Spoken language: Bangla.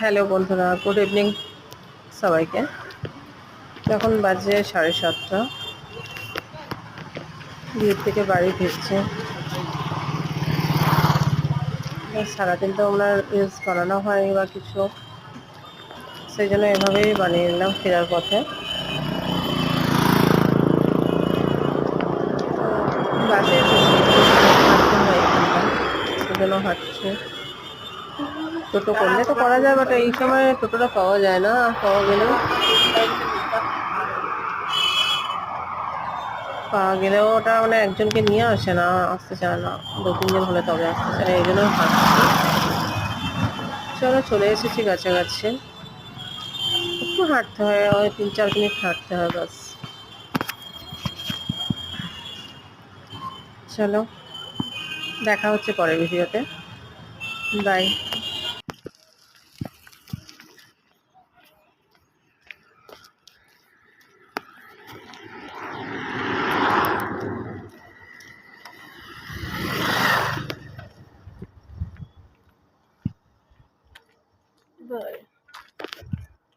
হ্যালো বন্ধুরা, গুড ইভিনিং সবাইকে। এখন বাজে 7:30। বিয়ের থেকে বাড়ি ফিরছে। সারাদিন তো আমরা রিলস বানানো হয়নি বা কিছু, সেই জন্য এভাবেই বানিয়ে নিলাম ফেরার পথে। বাসে এসেছি, হাঁটতে হয় এখানটা, সেজন্য হাঁটছি। টোটো করলে তো করা যায়, বাট এই সময় টোটোটা পাওয়া যায় না। পাওয়া গেলেও ওটা মানে একজনকে নিয়ে আসে না, আসতে চায় না। 2-3 জন হলে তবে আসতে চায়, এই জন্য হাঁটছি। চলো, চলে এসেছি কাছাকাছি। একটু হাঁটতে হয়, ওই 3-4 মিনিট হাঁটতে হয় বাস। চলো, দেখা হচ্ছে পরের ভিডিওতে। বাই। বাই।